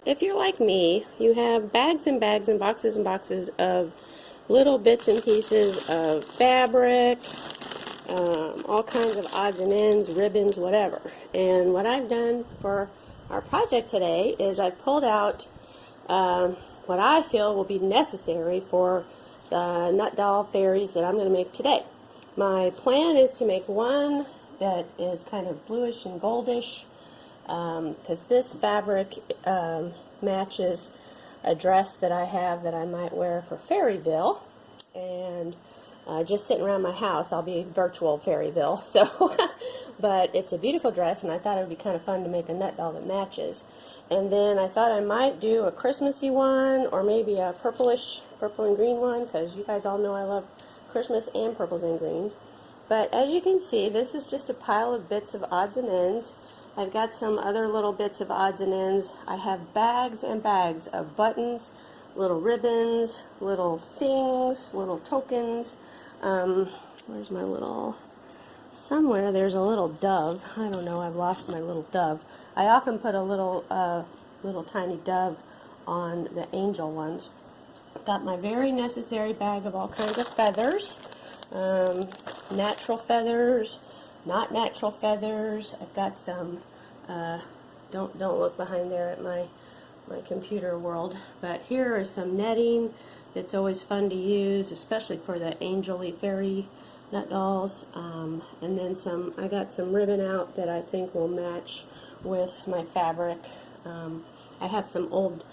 if you're like me, you have bags and bags and boxes of little bits and pieces of fabric, all kinds of odds and ends, ribbons, whatever. And what I've done for our project today is I've pulled out what I feel will be necessary for the nut doll fairies that I'm going to make today. My plan is to make one that is kind of bluish and goldish, because this fabric matches a dress that I have that I might wear for Fairyville, and just sitting around my house. I'll be virtual Fairyville, so but it's a beautiful dress, and I thought it would be kind of fun to make a nut doll that matches. And then I thought I might do a Christmassy one, or maybe a purple and green one, because you guys all know I love Christmas and purples and greens. But as you can see, this is just a pile of bits of odds and ends. I've got some other little bits of odds and ends. I have bags and bags of buttons, little ribbons, little things, little tokens. Where's my little... Somewhere there's a little dove. I don't know, I've lost my little dove. I often put a little tiny dove on the angel ones. Got my very necessary bag of all kinds of feathers. Natural feathers, not natural feathers. I've got some, don't look behind there at my computer world, but here is some netting that's always fun to use, especially for the angel-y fairy nut dolls. And then I got some ribbon out that I think will match with my fabric. I have some old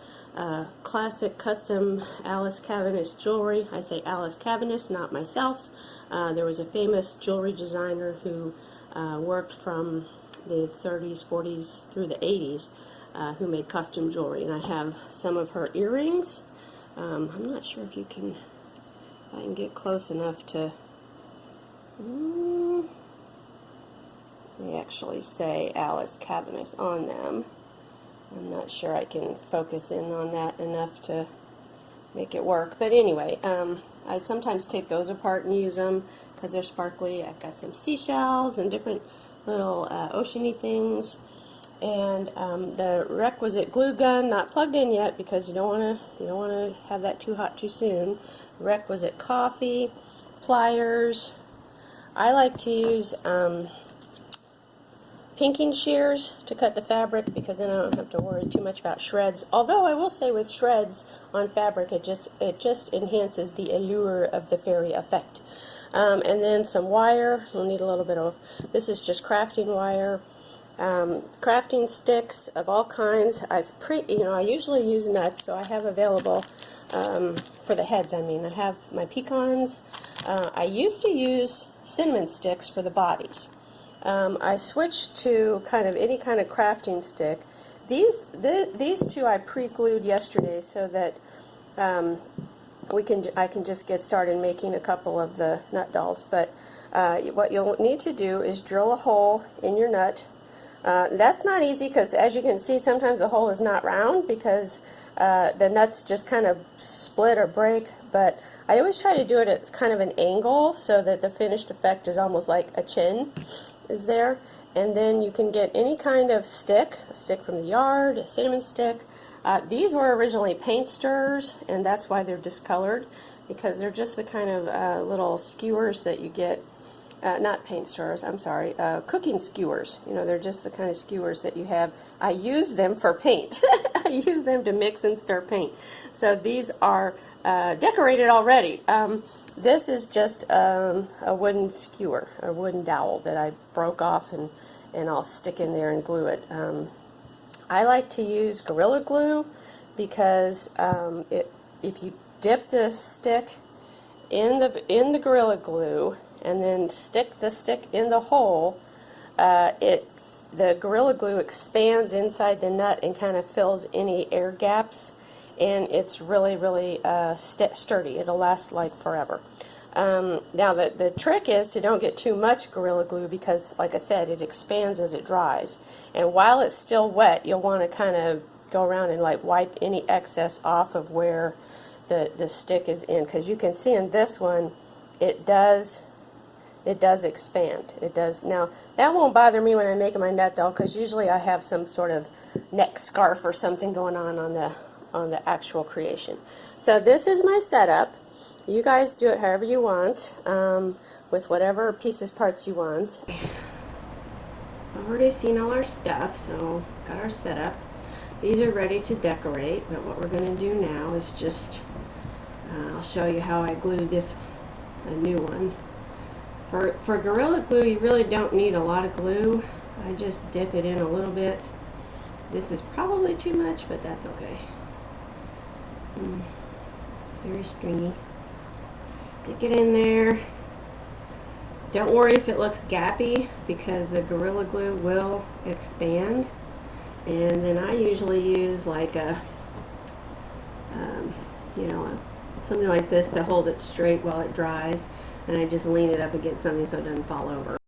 classic custom Alice Cavanis jewelry. I say Alice Cavanis, not myself. There was a famous jewelry designer who worked from the 30s, 40s through the 80s who made costume jewelry, and I have some of her earrings. I'm not sure if I can get close enough to... They actually say Alice Cavanis on them. I'm not sure I can focus in on that enough to make it work. But anyway, I sometimes take those apart and use them because they're sparkly. I've got some seashells and different little oceany things. And the requisite glue gun, not plugged in yet because you don't want to have that too hot too soon. Requisite coffee, pliers. I like to use pinking shears to cut the fabric because then I don't have to worry too much about shreds. Although I will say with shreds on fabric, it just enhances the allure of the fairy effect. And then some wire. You'll need a little bit of. This is just crafting wire. Crafting sticks of all kinds. I usually use nuts, so I have available for the heads. I have my pecans. I used to use cinnamon sticks for the bodies. I switched to any kind of crafting stick. These two I pre-glued yesterday so that I can just get started making a couple of the nut dolls. But what you'll need to do is drill a hole in your nut. That's not easy because, as you can see, sometimes the hole is not round because the nuts just kind of split or break. But I always try to do it at kind of an angle so that the finished effect is almost like a chin is there. And then you can get any kind of stick, a stick from the yard, a cinnamon stick. These were originally paint stirrers, and that's why they're discolored, because they're just the kind of little skewers that you get. Not paint stirrers, I'm sorry, cooking skewers. They're just the kind of skewers that you have. I use them for paint. I use them to mix and stir paint. So these are decorated already. This is just a wooden skewer, a wooden dowel that I broke off and I'll stick in there and glue it. I like to use Gorilla Glue because if you dip the stick in the Gorilla Glue and then stick the stick in the hole, the Gorilla Glue expands inside the nut and kind of fills any air gaps, and it's really, really sturdy. It'll last like forever. Now the trick is to don't get too much Gorilla Glue because, like I said, it expands as it dries. And while it's still wet, you'll want to kind of go around and like wipe any excess off of where the stick is in, because you can see in this one it does it does expand. It does. Now, that won't bother me when I'm making my nut doll, because usually I have some sort of neck scarf or something going on the actual creation. So this is my setup. You guys do it however you want, with whatever pieces, parts you want. I've already seen all our stuff, so got our setup. These are ready to decorate, but what we're going to do now is just, I'll show you how I glued this, a new one. For Gorilla Glue, you really don't need a lot of glue. I just dip it in a little bit. This is probably too much, but that's okay. It's very stringy. Stick it in there. Don't worry if it looks gappy, because the Gorilla Glue will expand. And then I usually use like a, something like this to hold it straight while it dries. And I just lean it up against something so it doesn't fall over.